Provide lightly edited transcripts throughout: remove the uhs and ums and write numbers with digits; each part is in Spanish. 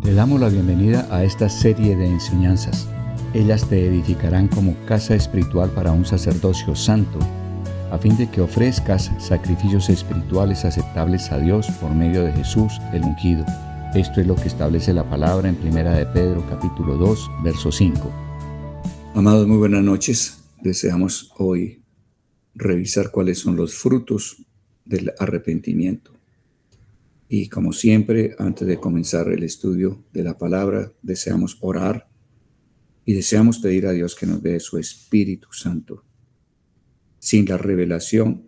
Le damos la bienvenida a esta serie de enseñanzas. Ellas te edificarán como casa espiritual para un sacerdocio santo, a fin de que ofrezcas sacrificios espirituales aceptables a Dios por medio de Jesús, el ungido. Esto es lo que establece la palabra en 1 de Pedro, capítulo 2, verso 5. Amados, muy buenas noches. Deseamos hoy revisar cuáles son los frutos del arrepentimiento. Y como siempre, antes de comenzar el estudio de la palabra, deseamos orar y deseamos pedir a Dios que nos dé su Espíritu Santo. Sin la revelación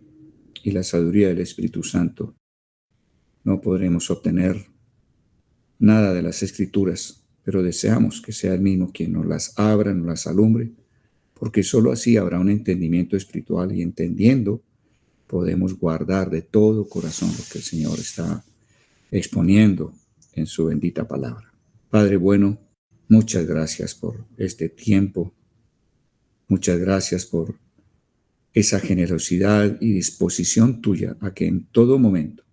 y la sabiduría del Espíritu Santo, no podremos obtener nada de las Escrituras, pero deseamos que sea Él mismo quien nos las abra, nos las alumbre, porque solo así habrá un entendimiento espiritual y entendiendo podemos guardar de todo corazón lo que el Señor está exponiendo en su bendita palabra. Padre bueno, muchas gracias por este tiempo. Muchas gracias por esa generosidad y disposición tuya a que en todo momento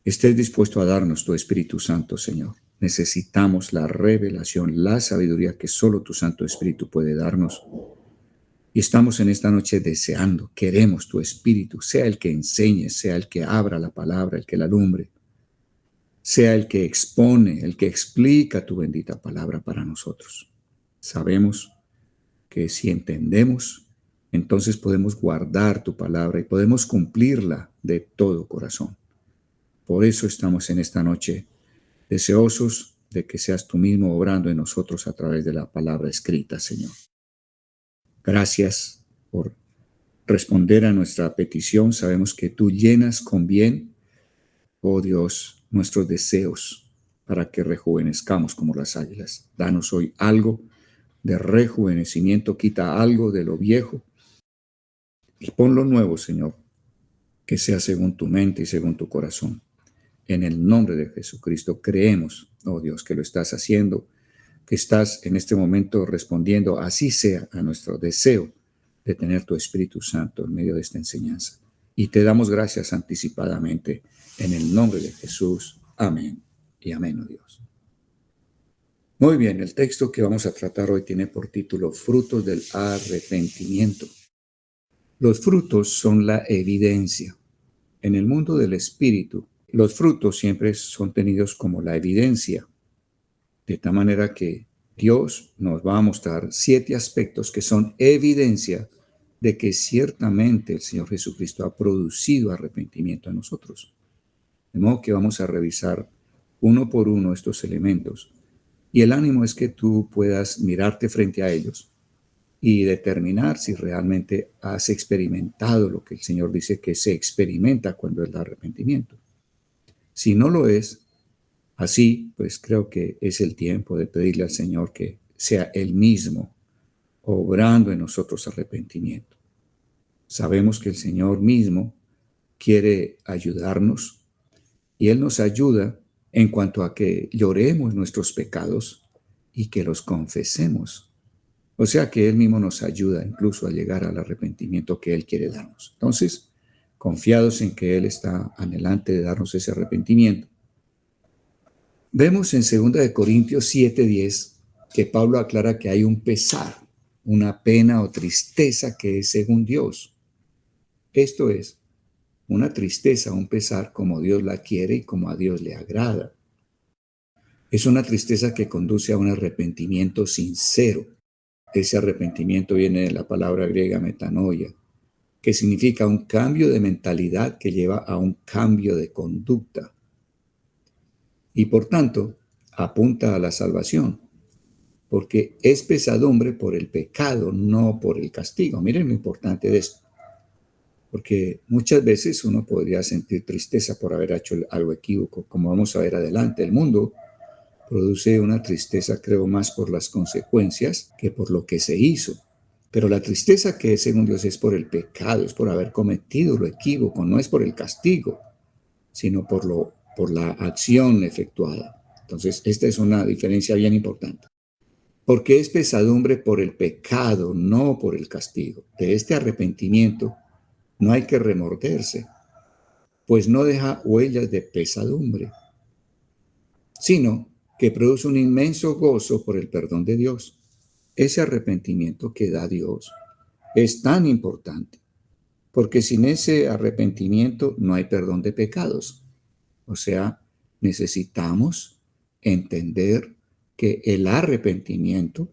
estés dispuesto a darnos tu Espíritu Santo, Señor. Necesitamos la revelación, la sabiduría que solo tu Santo Espíritu puede darnos. Y estamos en esta noche deseando, queremos tu Espíritu, sea el que enseñe, sea el que abra la palabra, el que la alumbre, sea el que expone, el que explica tu bendita palabra para nosotros. Sabemos que si entendemos, entonces podemos guardar tu palabra y podemos cumplirla de todo corazón. Por eso estamos en esta noche deseosos de que seas tú mismo obrando en nosotros a través de la palabra escrita, Señor. Gracias por responder a nuestra petición. Sabemos que tú llenas con bien, oh Dios, nuestros deseos para que rejuvenezcamos como las águilas. Danos hoy algo de rejuvenecimiento, quita algo de lo viejo y pon lo nuevo, Señor, que sea según tu mente y según tu corazón. En el nombre de Jesucristo creemos, oh Dios, que lo estás haciendo, que estás en este momento respondiendo, así sea, a nuestro deseo de tener tu Espíritu Santo en medio de esta enseñanza. Y te damos gracias anticipadamente en el nombre de Jesús. Amén y amén, oh Dios. Muy bien, el texto que vamos a tratar hoy tiene por título Frutos del arrepentimiento. Los frutos son la evidencia. En el mundo del espíritu, los frutos siempre son tenidos como la evidencia, de tal manera que Dios nos va a mostrar 7 aspectos que son evidencia de que ciertamente el Señor Jesucristo ha producido arrepentimiento en nosotros. De modo que vamos a revisar uno por uno estos elementos. Y el ánimo es que tú puedas mirarte frente a ellos y determinar si realmente has experimentado lo que el Señor dice que se experimenta cuando es el arrepentimiento. Si no lo es, así, pues creo que es el tiempo de pedirle al Señor que sea Él mismo obrando en nosotros arrepentimiento. Sabemos que el Señor mismo quiere ayudarnos y Él nos ayuda en cuanto a que lloremos nuestros pecados y que los confesemos. O sea que Él mismo nos ayuda incluso a llegar al arrepentimiento que Él quiere darnos. Entonces, confiados en que Él está anhelante de darnos ese arrepentimiento. Vemos en 2 Corintios 7:10 que Pablo aclara que hay un pesar, una pena o tristeza que es según Dios. Esto es, una tristeza, un pesar como Dios la quiere y como a Dios le agrada. Es una tristeza que conduce a un arrepentimiento sincero. Ese arrepentimiento viene de la palabra griega metanoia, que significa un cambio de mentalidad que lleva a un cambio de conducta. Y por tanto, apunta a la salvación, porque es pesadumbre por el pecado, no por el castigo. Miren lo importante de esto, porque muchas veces uno podría sentir tristeza por haber hecho algo equívoco, como vamos a ver adelante. El mundo produce una tristeza, creo, más por las consecuencias que por lo que se hizo. Pero la tristeza que es según Dios es por el pecado, es por haber cometido lo equívoco, no es por el castigo, sino por la acción efectuada. Entonces, esta es una diferencia bien importante. Porque es pesadumbre por el pecado, no por el castigo. De este arrepentimiento no hay que remorderse, pues no deja huellas de pesadumbre, sino que produce un inmenso gozo por el perdón de Dios. Ese arrepentimiento que da Dios es tan importante, porque sin ese arrepentimiento no hay perdón de pecados. O sea, necesitamos entender que el arrepentimiento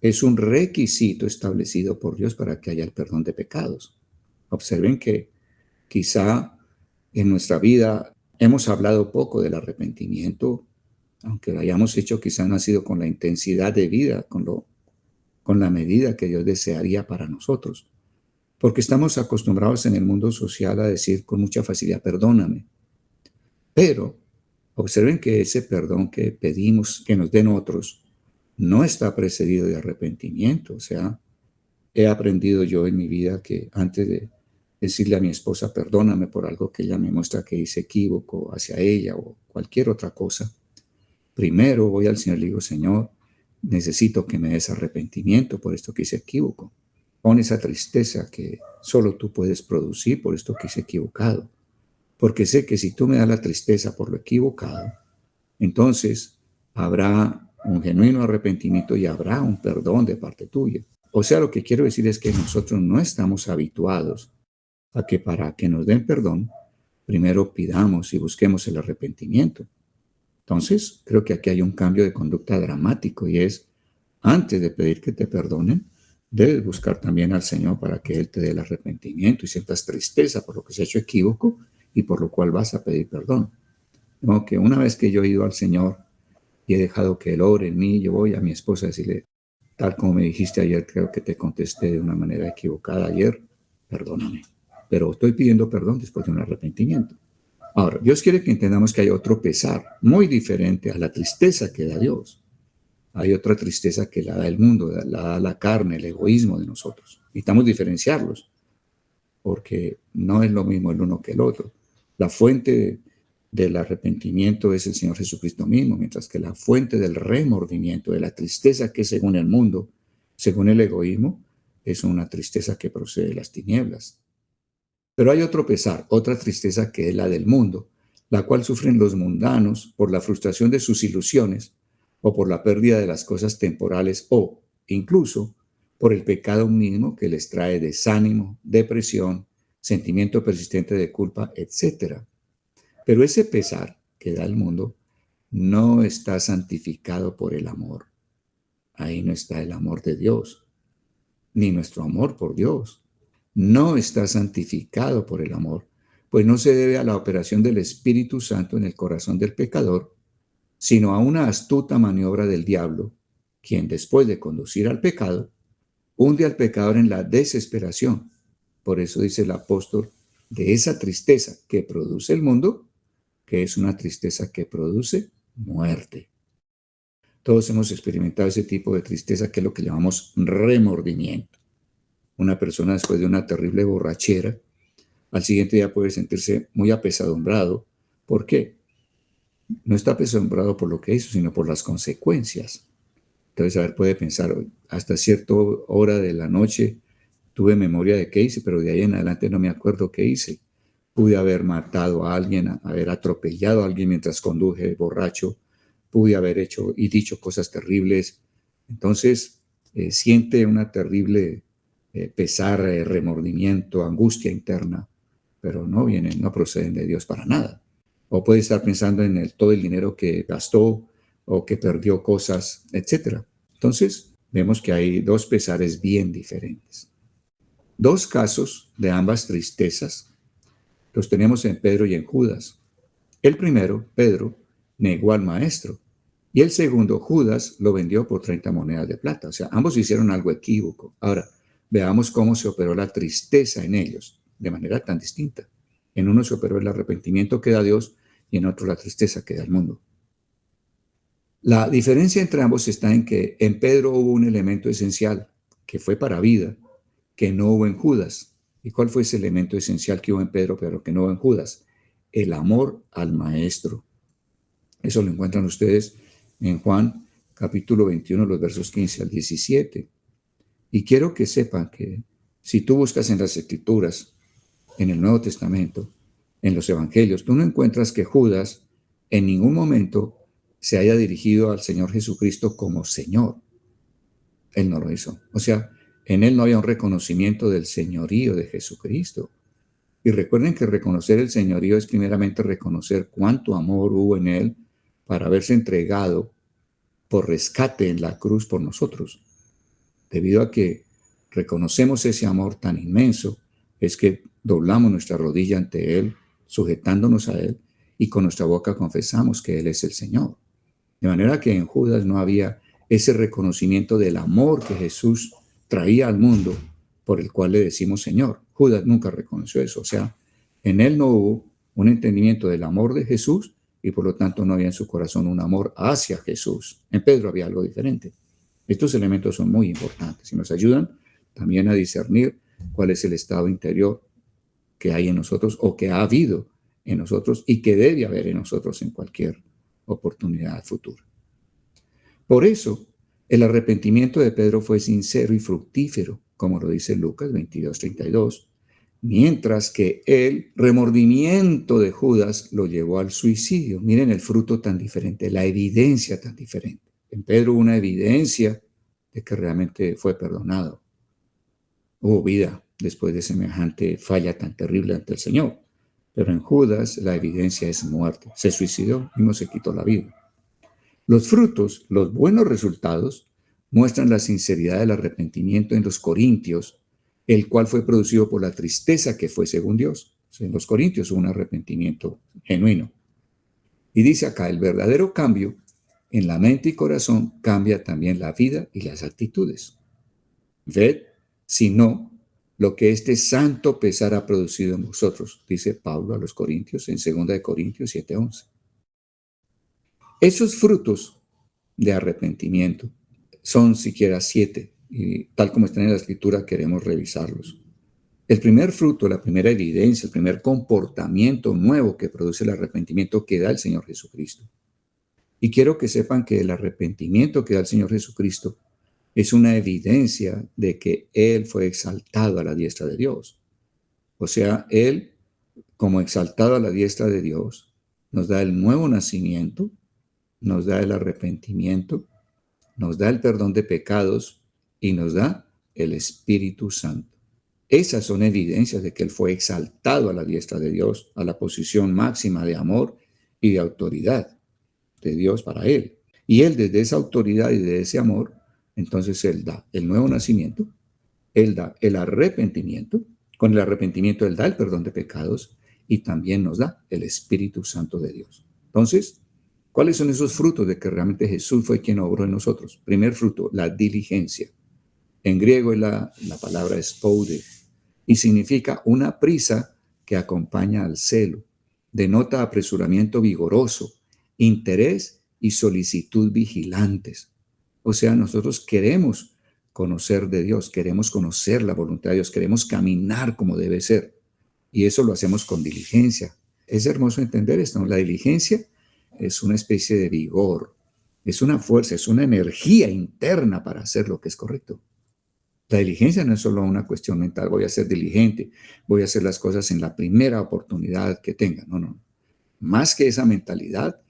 es un requisito establecido por Dios para que haya el perdón de pecados. Observen que quizá en nuestra vida hemos hablado poco del arrepentimiento, aunque lo hayamos hecho, quizá no ha sido con la intensidad de vida, con la medida que Dios desearía para nosotros. Porque estamos acostumbrados en el mundo social a decir con mucha facilidad, perdóname. Pero observen que ese perdón que pedimos que nos den otros no está precedido de arrepentimiento. O sea, he aprendido yo en mi vida que antes de decirle a mi esposa, perdóname por algo que ella me muestra que hice equívoco hacia ella o cualquier otra cosa, primero voy al Señor y le digo, Señor, necesito que me des arrepentimiento por esto que hice equívoco. Pon esa tristeza que solo tú puedes producir por esto que hice equivocado. Porque sé que si tú me das la tristeza por lo equivocado, entonces habrá un genuino arrepentimiento y habrá un perdón de parte tuya. O sea, lo que quiero decir es que nosotros no estamos habituados a que para que nos den perdón, primero pidamos y busquemos el arrepentimiento. Entonces, creo que aquí hay un cambio de conducta dramático y es, antes de pedir que te perdonen, debes buscar también al Señor para que Él te dé el arrepentimiento y sientas tristeza por lo que se ha hecho equívoco y por lo cual vas a pedir perdón. De modo que una vez que yo he ido al Señor y he dejado que Él ore en mí, yo voy a mi esposa a decirle, tal como me dijiste ayer, creo que te contesté de una manera equivocada ayer, perdóname. Pero estoy pidiendo perdón después de un arrepentimiento. Ahora, Dios quiere que entendamos que hay otro pesar muy diferente a la tristeza que da Dios. Hay otra tristeza que la da el mundo, la da la carne, el egoísmo de nosotros. Necesitamos diferenciarlos, porque no es lo mismo el uno que el otro. La fuente del arrepentimiento es el Señor Jesucristo mismo, mientras que la fuente del remordimiento, de la tristeza que es según el mundo, según el egoísmo, es una tristeza que procede de las tinieblas. Pero hay otro pesar, otra tristeza que es la del mundo, la cual sufren los mundanos por la frustración de sus ilusiones o por la pérdida de las cosas temporales o, incluso, por el pecado mismo que les trae desánimo, depresión, sentimiento persistente de culpa, etc. Pero ese pesar que da el mundo no está santificado por el amor. Ahí no está el amor de Dios, ni nuestro amor por Dios. No está santificado por el amor, pues no se debe a la operación del Espíritu Santo en el corazón del pecador, sino a una astuta maniobra del diablo, quien después de conducir al pecado, hunde al pecador en la desesperación. Por eso dice el apóstol, de esa tristeza que produce el mundo, que es una tristeza que produce muerte. Todos hemos experimentado ese tipo de tristeza que es lo que llamamos remordimiento. Una persona después de una terrible borrachera, al siguiente día puede sentirse muy apesadumbrado. ¿Por qué? No está apesadumbrado por lo que hizo, sino por las consecuencias. Entonces, a ver, puede pensar, hasta cierta hora de la noche tuve memoria de qué hice, pero de ahí en adelante no me acuerdo qué hice. Pude haber matado a alguien, haber atropellado a alguien mientras conduje borracho, pude haber hecho y dicho cosas terribles. Entonces, siente una terrible pesar, remordimiento, angustia interna, pero no proceden de Dios para nada. O puede estar pensando en todo el dinero que gastó o que perdió cosas, etc. Entonces, vemos que hay dos pesares bien diferentes. Dos casos de ambas tristezas los tenemos en Pedro y en Judas. El primero, Pedro, negó al maestro, y el segundo, Judas, lo vendió por 30 monedas de plata. O sea, ambos hicieron algo equívoco. Ahora, veamos cómo se operó la tristeza en ellos, de manera tan distinta. En uno se operó el arrepentimiento que da Dios y en otro la tristeza que da el mundo. La diferencia entre ambos está en que en Pedro hubo un elemento esencial que fue para vida, que no hubo en Judas. ¿Y cuál fue ese elemento esencial que hubo en Pedro, pero que no hubo en Judas? El amor al maestro. Eso lo encuentran ustedes en Juan capítulo 21, los versos 15 al 17. Y quiero que sepan que si tú buscas en las Escrituras, en el Nuevo Testamento, en los Evangelios, tú no encuentras que Judas en ningún momento se haya dirigido al Señor Jesucristo como Señor. Él no lo hizo. O sea, en él no había un reconocimiento del señorío de Jesucristo. Y recuerden que reconocer el señorío es primeramente reconocer cuánto amor hubo en él para haberse entregado por rescate en la cruz por nosotros. Debido a que reconocemos ese amor tan inmenso, es que doblamos nuestra rodilla ante él, sujetándonos a él, y con nuestra boca confesamos que él es el Señor. De manera que en Judas no había ese reconocimiento del amor que Jesús traía al mundo, por el cual le decimos Señor. Judas nunca reconoció eso. O sea, en él no hubo un entendimiento del amor de Jesús y por lo tanto no había en su corazón un amor hacia Jesús. En Pedro había algo diferente. Estos elementos son muy importantes y nos ayudan también a discernir cuál es el estado interior que hay en nosotros o que ha habido en nosotros y que debe haber en nosotros en cualquier oportunidad futura. Por eso, el arrepentimiento de Pedro fue sincero y fructífero, como lo dice Lucas 22:32, mientras que el remordimiento de Judas lo llevó al suicidio. Miren el fruto tan diferente, la evidencia tan diferente. En Pedro hubo una evidencia de que realmente fue perdonado. Hubo vida después de semejante falla tan terrible ante el Señor. Pero en Judas la evidencia es muerte. Se suicidó y no se quitó la vida. Los frutos, los buenos resultados, muestran la sinceridad del arrepentimiento en los corintios, el cual fue producido por la tristeza que fue según Dios. En los corintios hubo un arrepentimiento genuino. Y dice acá, el verdadero cambio en la mente y corazón cambia también la vida y las actitudes. Ved, si no, lo que este santo pesar ha producido en vosotros, dice Pablo a los Corintios en 2 Corintios 7:11. Esos frutos de arrepentimiento son siquiera 7, y tal como están en la Escritura queremos revisarlos. El primer fruto, la primera evidencia, el primer comportamiento nuevo que produce el arrepentimiento que da el Señor Jesucristo. Y quiero que sepan que el arrepentimiento que da el Señor Jesucristo es una evidencia de que Él fue exaltado a la diestra de Dios. O sea, Él, como exaltado a la diestra de Dios, nos da el nuevo nacimiento, nos da el arrepentimiento, nos da el perdón de pecados y nos da el Espíritu Santo. Esas son evidencias de que Él fue exaltado a la diestra de Dios, a la posición máxima de amor y de autoridad de Dios para Él. Y Él, desde esa autoridad y de ese amor, entonces Él da el nuevo nacimiento, Él da el arrepentimiento, con el arrepentimiento Él da el perdón de pecados y también nos da el Espíritu Santo de Dios. Entonces, ¿cuáles son esos frutos de que realmente Jesús fue quien obró en nosotros? Primer fruto, la diligencia. En griego es la palabra spoude y significa una prisa que acompaña al celo. Denota apresuramiento vigoroso, interés y solicitud vigilantes. O sea, nosotros queremos conocer de Dios, queremos conocer la voluntad de Dios, queremos caminar como debe ser. Y eso lo hacemos con diligencia. Es hermoso entender esto, ¿no? La diligencia es una especie de vigor, es una fuerza, es una energía interna para hacer lo que es correcto. La diligencia no es solo una cuestión mental, voy a ser diligente, voy a hacer las cosas en la primera oportunidad que tenga. No. Más que esa mentalidad,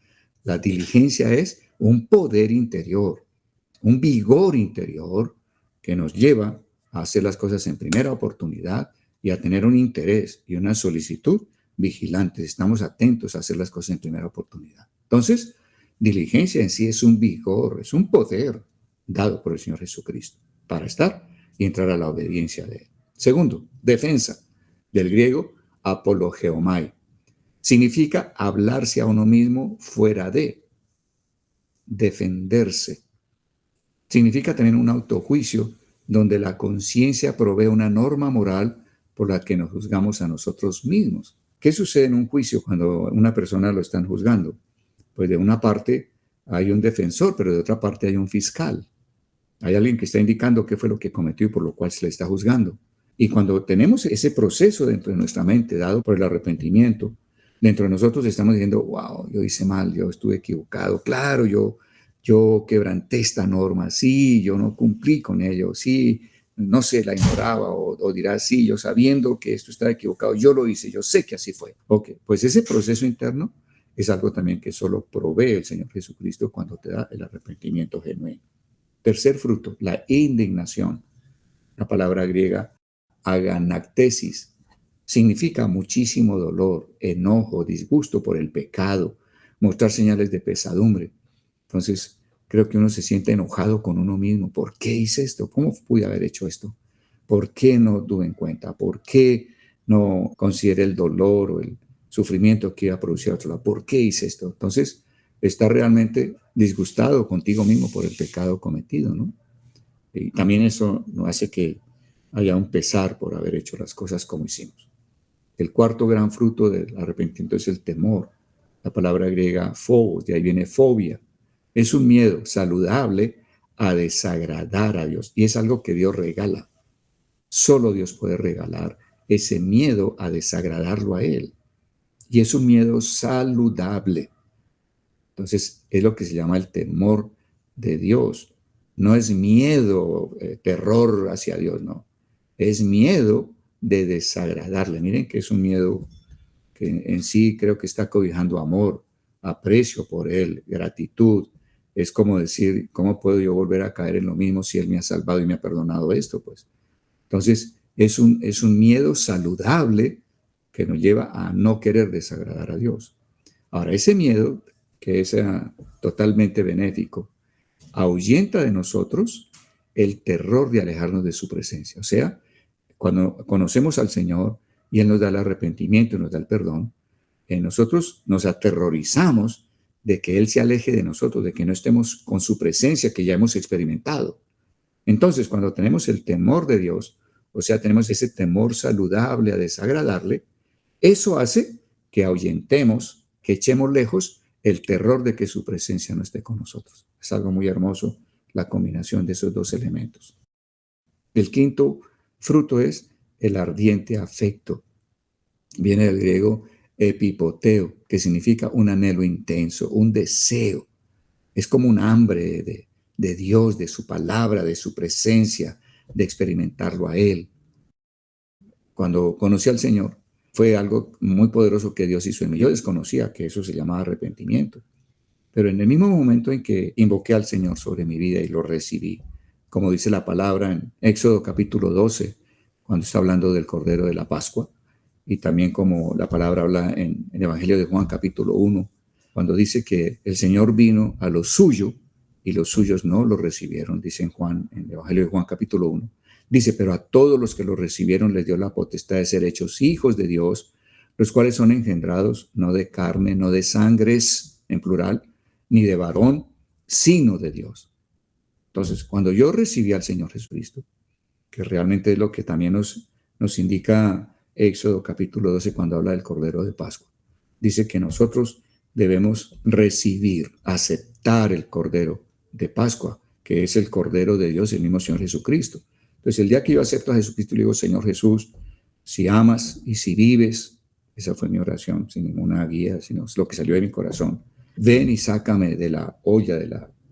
la diligencia es un poder interior, un vigor interior que nos lleva a hacer las cosas en primera oportunidad y a tener un interés y una solicitud vigilantes. Estamos atentos a hacer las cosas en primera oportunidad. Entonces, diligencia en sí es un vigor, es un poder dado por el Señor Jesucristo para estar y entrar a la obediencia de Él. Segundo, defensa, del griego apologeomai. Significa hablarse a uno mismo fuera de, defenderse. Significa tener un autojuicio donde la conciencia provee una norma moral por la que nos juzgamos a nosotros mismos. ¿Qué sucede en un juicio cuando una persona lo están juzgando? Pues de una parte hay un defensor, pero de otra parte hay un fiscal. Hay alguien que está indicando qué fue lo que cometió y por lo cual se le está juzgando. Y cuando tenemos ese proceso dentro de nuestra mente, dado por el arrepentimiento, dentro de nosotros estamos diciendo, wow, yo hice mal, yo estuve equivocado. Claro, yo quebranté esta norma, sí, yo no cumplí con ello, sí, no se la ignoraba o dirá, sí, yo sabiendo que esto está equivocado, yo lo hice, yo sé que así fue. Ok, pues ese proceso interno es algo también que solo provee el Señor Jesucristo cuando te da el arrepentimiento genuino. Tercer fruto, la indignación. La palabra griega aganactesis significa muchísimo dolor, enojo, disgusto por el pecado, mostrar señales de pesadumbre. Entonces, creo que uno se siente enojado con uno mismo. ¿Por qué hice esto? ¿Cómo pude haber hecho esto? ¿Por qué no tuve en cuenta? ¿Por qué no consideré el dolor o el sufrimiento que iba a producir a otro lado? ¿Por qué hice esto? Entonces, está realmente disgustado contigo mismo por el pecado cometido, ¿no? Y también eso nos hace que haya un pesar por haber hecho las cosas como hicimos. El cuarto gran fruto del arrepentimiento es el temor. La palabra griega phobos, de ahí viene fobia. Es un miedo saludable a desagradar a Dios. Y es algo que Dios regala. Solo Dios puede regalar ese miedo a desagradarlo a Él. Y es un miedo saludable. Entonces, es lo que se llama el temor de Dios. No es miedo, terror hacia Dios, no. Es miedo de desagradarle. Miren que es un miedo que en sí creo que está cobijando amor, aprecio por Él, gratitud. Es como decir, ¿cómo puedo yo volver a caer en lo mismo si Él me ha salvado y me ha perdonado esto? Pues, entonces, es un miedo saludable que nos lleva a no querer desagradar a Dios. Ahora, ese miedo, que es totalmente benéfico, ahuyenta de nosotros el terror de alejarnos de su presencia. O sea, cuando conocemos al Señor y Él nos da el arrepentimiento y nos da el perdón, nosotros nos aterrorizamos de que Él se aleje de nosotros, de que no estemos con su presencia que ya hemos experimentado. Entonces, cuando tenemos el temor de Dios, o sea, tenemos ese temor saludable a desagradarle, eso hace que ahuyentemos, que echemos lejos el terror de que su presencia no esté con nosotros. Es algo muy hermoso la combinación de esos dos elementos. El quinto fruto es el ardiente afecto. Viene del griego epipoteo, que significa un anhelo intenso, un deseo. Es como un hambre de Dios, de su palabra, de su presencia, de experimentarlo a Él. Cuando conocí al Señor, fue algo muy poderoso que Dios hizo en mí. Yo desconocía que eso se llamaba arrepentimiento. Pero en el mismo momento en que invoqué al Señor sobre mi vida y lo recibí, como dice la palabra en Éxodo capítulo 12, cuando está hablando del Cordero de la Pascua, y también como la palabra habla en el Evangelio de Juan capítulo 1, cuando dice que el Señor vino a lo suyo y los suyos no lo recibieron, dice en Juan, en el Evangelio de Juan capítulo 1. Dice, pero a todos los que lo recibieron les dio la potestad de ser hechos hijos de Dios, los cuales son engendrados no de carne, no de sangres, en plural, ni de varón, sino de Dios. Entonces, cuando yo recibí al Señor Jesucristo, que realmente es lo que también nos indica Éxodo capítulo 12 cuando habla del Cordero de Pascua, dice que nosotros debemos recibir, aceptar el Cordero de Pascua, que es el Cordero de Dios, el mismo Señor Jesucristo. Entonces, el día que yo acepto a Jesucristo, le digo, Señor Jesús, si amas y si vives, esa fue mi oración, sin ninguna guía, sino lo que salió de mi corazón. Ven y sácame de la olla,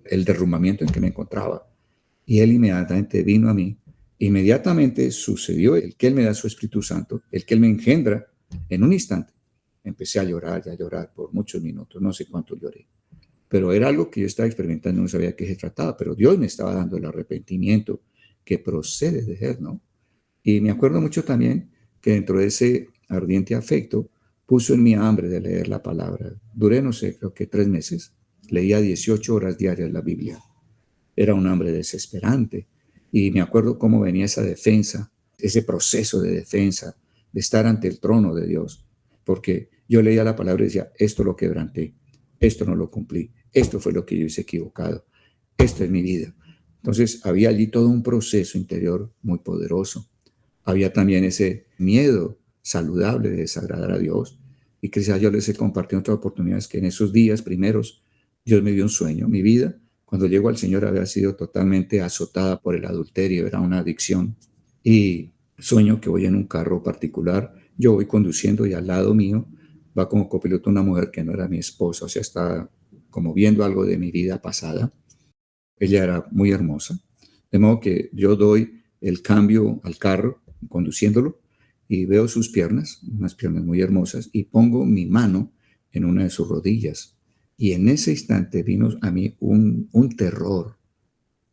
el derrumbamiento en que me encontraba. Y Él inmediatamente vino a mí. Inmediatamente sucedió el que Él me da su Espíritu Santo, el que Él me engendra en un instante. Empecé a llorar por muchos minutos, no sé cuánto lloré. Pero era algo que yo estaba experimentando, no sabía de qué se trataba, pero Dios me estaba dando el arrepentimiento que procede de Él, ¿no? Y me acuerdo mucho también que dentro de ese ardiente afecto puso en mi hambre de leer la palabra. Duré, no sé, creo que 3 meses. Leía 18 horas diarias la Biblia. Era un hambre desesperante. Y me acuerdo cómo venía esa defensa, ese proceso de defensa, de estar ante el trono de Dios. Porque yo leía la palabra y decía, esto lo quebranté, esto no lo cumplí, esto fue lo que yo hice equivocado, esto es mi vida. Entonces había allí todo un proceso interior muy poderoso. Había también ese miedo saludable de desagradar a Dios. Y quizás yo les he compartido otras oportunidades que en esos días primeros Dios me dio un sueño. Mi vida, cuando llego al Señor, había sido totalmente azotada por el adulterio, era una adicción. Y sueño que voy en un carro particular, yo voy conduciendo y al lado mío va como copiloto una mujer que no era mi esposa, o sea, está como viendo algo de mi vida pasada. Ella era muy hermosa, de modo que yo doy el cambio al carro conduciéndolo y veo sus piernas, unas piernas muy hermosas, y pongo mi mano en una de sus rodillas. Y en ese instante vino a mí un terror.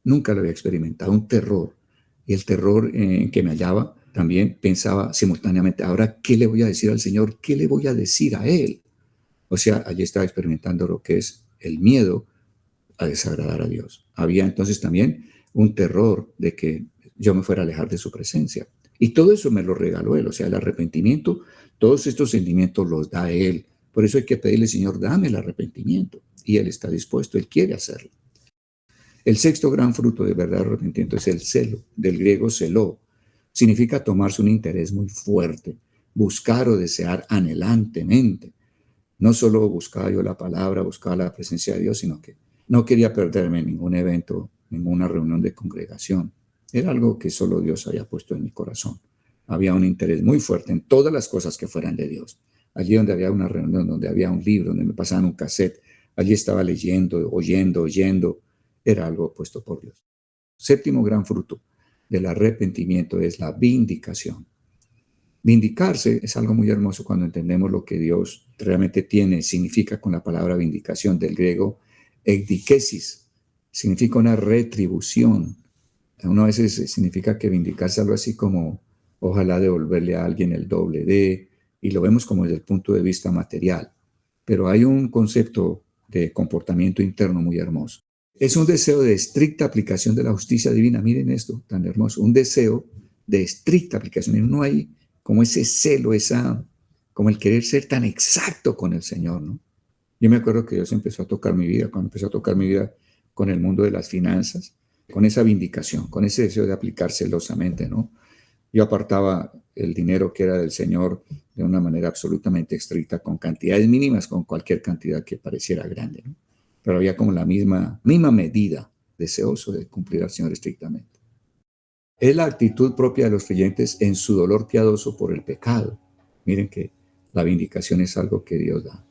Nunca lo había experimentado, un terror. Y el terror en que me hallaba, también pensaba simultáneamente, ahora, ¿qué le voy a decir al Señor? ¿Qué le voy a decir a Él? O sea, allí estaba experimentando lo que es el miedo a desagradar a Dios. Había entonces también un terror de que yo me fuera a alejar de su presencia. Y todo eso me lo regaló Él, o sea, el arrepentimiento, todos estos sentimientos los da Él. Por eso hay que pedirle, Señor, dame el arrepentimiento. Y Él está dispuesto, Él quiere hacerlo. El sexto gran fruto de verdadero arrepentimiento es el celo, del griego celó. Significa tomarse un interés muy fuerte, buscar o desear anhelantemente. No solo buscaba yo la palabra, buscaba la presencia de Dios, sino que no quería perderme en ningún evento, ninguna reunión de congregación. Era algo que solo Dios había puesto en mi corazón. Había un interés muy fuerte en todas las cosas que fueran de Dios. Allí donde había una reunión, donde había un libro, donde me pasaban un cassette, allí estaba leyendo, oyendo. Era algo puesto por Dios. Séptimo gran fruto del arrepentimiento es la vindicación. Vindicarse es algo muy hermoso cuando entendemos lo que Dios realmente significa con la palabra vindicación, del griego ekdikesis, significa una retribución. Una veces significa que vindicarse algo así como ojalá devolverle a alguien el doble de, y lo vemos como desde el punto de vista material. Pero hay un concepto de comportamiento interno muy hermoso. Es un deseo de estricta aplicación de la justicia divina. Miren esto tan hermoso, un deseo de estricta aplicación. Y no hay como ese celo, como el querer ser tan exacto con el Señor, ¿no? Yo me acuerdo que Dios empezó a tocar mi vida, cuando empezó a tocar mi vida con el mundo de las finanzas, con esa vindicación, con ese deseo de aplicar celosamente, ¿no? Yo apartaba el dinero que era del Señor de una manera absolutamente estricta, con cantidades mínimas, con cualquier cantidad que pareciera grande, ¿no? Pero había como la misma medida, deseoso de cumplir al Señor estrictamente. Es la actitud propia de los creyentes en su dolor piadoso por el pecado. Miren que la vindicación es algo que Dios da.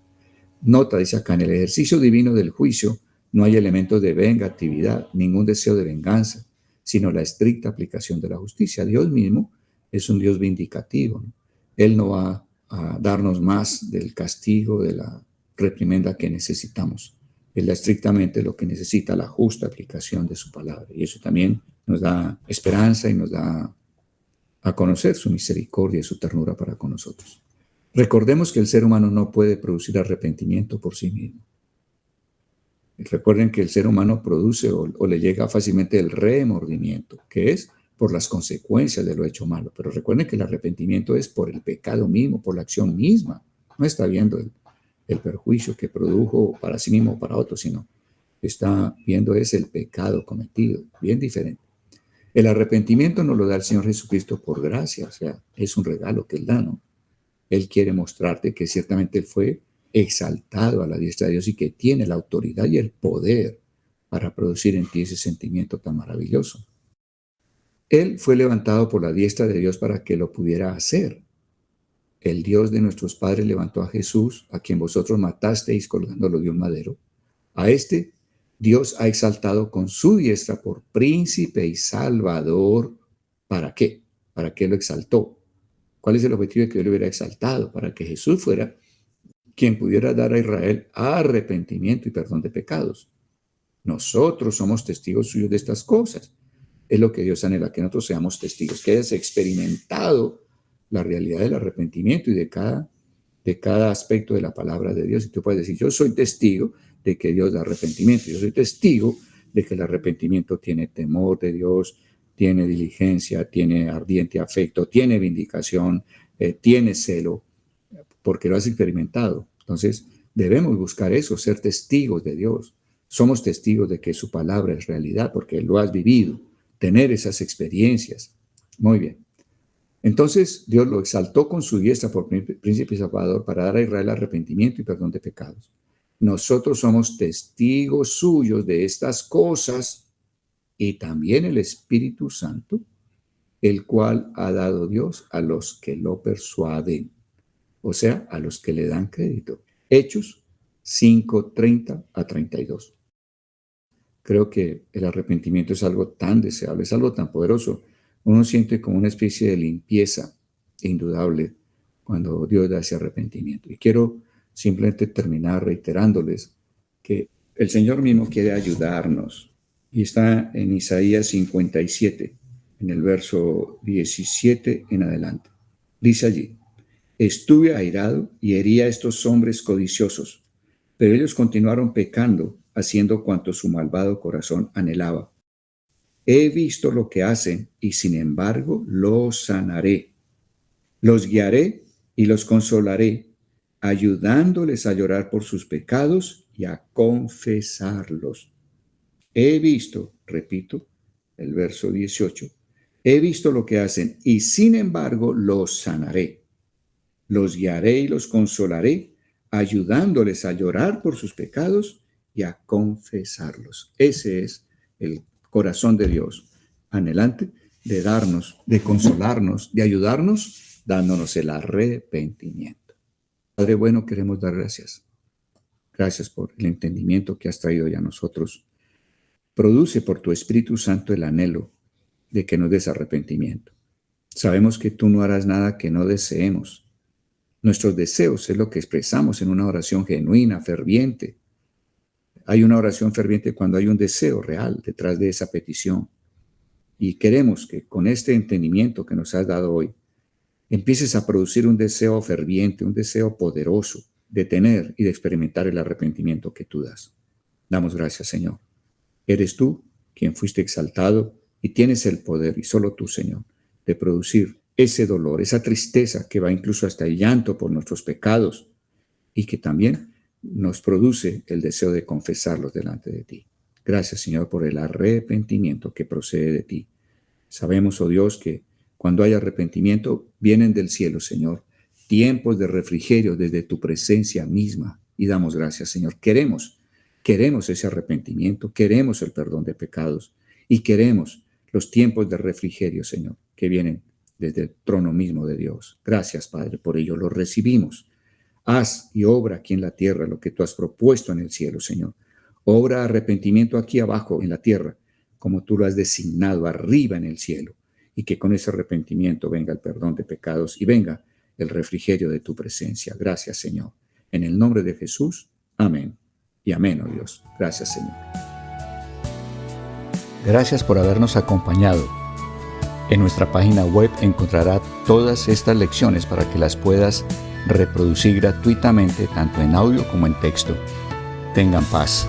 Nota, dice acá, en el ejercicio divino del juicio no hay elementos de vengatividad, ningún deseo de venganza, sino la estricta aplicación de la justicia. Dios mismo es un Dios vindicativo, ¿no? Él no va a darnos más del castigo, de la reprimenda que necesitamos. Él da estrictamente lo que necesita, la justa aplicación de su palabra. Y eso también nos da esperanza y nos da a conocer su misericordia y su ternura para con nosotros. Recordemos que el ser humano no puede producir arrepentimiento por sí mismo. Recuerden que el ser humano produce o le llega fácilmente el remordimiento, que es por las consecuencias de lo hecho malo. Pero recuerden que el arrepentimiento es por el pecado mismo, por la acción misma. No está viendo el perjuicio que produjo para sí mismo o para otro, sino está viendo es el pecado cometido, bien diferente. El arrepentimiento nos lo da el Señor Jesucristo por gracia, o sea, es un regalo que Él da, ¿no? Él quiere mostrarte que ciertamente Él fue exaltado a la diestra de Dios y que tiene la autoridad y el poder para producir en ti ese sentimiento tan maravilloso. Él fue levantado por la diestra de Dios para que lo pudiera hacer. El Dios de nuestros padres levantó a Jesús, a quien vosotros matasteis colgándolo de un madero. A este Dios ha exaltado con su diestra por príncipe y salvador. ¿Para qué? ¿Para qué lo exaltó? ¿Cuál es el objetivo de que Dios lo hubiera exaltado? Para que Jesús fuera quien pudiera dar a Israel arrepentimiento y perdón de pecados. Nosotros somos testigos suyos de estas cosas. Es lo que Dios anhela, que nosotros seamos testigos, que hayas experimentado la realidad del arrepentimiento y de cada aspecto de la palabra de Dios. Y tú puedes decir, yo soy testigo de que Dios da arrepentimiento. Yo soy testigo de que el arrepentimiento tiene temor de Dios, tiene diligencia, tiene ardiente afecto, tiene vindicación, tiene celo, porque lo has experimentado. Entonces, debemos buscar eso, ser testigos de Dios. Somos testigos de que su palabra es realidad, porque lo has vivido, tener esas experiencias. Muy bien. Entonces, Dios lo exaltó con su diestra por príncipe y salvador para dar a Israel arrepentimiento y perdón de pecados. Nosotros somos testigos suyos de estas cosas y también el Espíritu Santo, el cual ha dado Dios a los que lo persuaden, o sea, a los que le dan crédito. Hechos 5:30 a 32. Creo que el arrepentimiento es algo tan deseable, es algo tan poderoso. Uno siente como una especie de limpieza indudable cuando Dios da ese arrepentimiento. Y quiero simplemente terminar reiterándoles que el Señor mismo quiere ayudarnos. Y está en Isaías 57, en el verso 17 en adelante. Dice allí: estuve airado y herí a estos hombres codiciosos, pero ellos continuaron pecando, haciendo cuanto su malvado corazón anhelaba. He visto lo que hacen y sin embargo los sanaré. Los guiaré y los consolaré, ayudándoles a llorar por sus pecados y a confesarlos. He visto, repito, el verso 18, he visto lo que hacen y sin embargo los sanaré. Los guiaré y los consolaré, ayudándoles a llorar por sus pecados y a confesarlos. Ese es el corazón de Dios, anhelante de darnos, de consolarnos, de ayudarnos, dándonos el arrepentimiento. Padre bueno, queremos dar gracias. Gracias por el entendimiento que has traído ya a nosotros. Produce por tu Espíritu Santo el anhelo de que nos des arrepentimiento. Sabemos que tú no harás nada que no deseemos. Nuestros deseos es lo que expresamos en una oración genuina, ferviente. Hay una oración ferviente cuando hay un deseo real detrás de esa petición. Y queremos que con este entendimiento que nos has dado hoy, empieces a producir un deseo ferviente, un deseo poderoso de tener y de experimentar el arrepentimiento que tú das. Damos gracias, Señor. Eres tú quien fuiste exaltado y tienes el poder, y solo tú, Señor, de producir ese dolor, esa tristeza que va incluso hasta el llanto por nuestros pecados y que también nos produce el deseo de confesarlos delante de ti. Gracias, Señor, por el arrepentimiento que procede de ti. Sabemos, oh Dios, que cuando hay arrepentimiento vienen del cielo, Señor, tiempos de refrigerio desde tu presencia misma, y damos gracias, Señor. Queremos ese arrepentimiento, queremos el perdón de pecados y queremos los tiempos de refrigerio, Señor, que vienen desde el trono mismo de Dios. Gracias, Padre, por ello lo recibimos. Haz y obra aquí en la tierra lo que tú has propuesto en el cielo, Señor. Obra arrepentimiento aquí abajo en la tierra, como tú lo has designado arriba en el cielo, y que con ese arrepentimiento venga el perdón de pecados y venga el refrigerio de tu presencia. Gracias, Señor. En el nombre de Jesús, amén. Y amén, oh Dios. Gracias, Señor. Gracias por habernos acompañado. En nuestra página web encontrará todas estas lecciones para que las puedas reproducir gratuitamente tanto en audio como en texto. Tengan paz.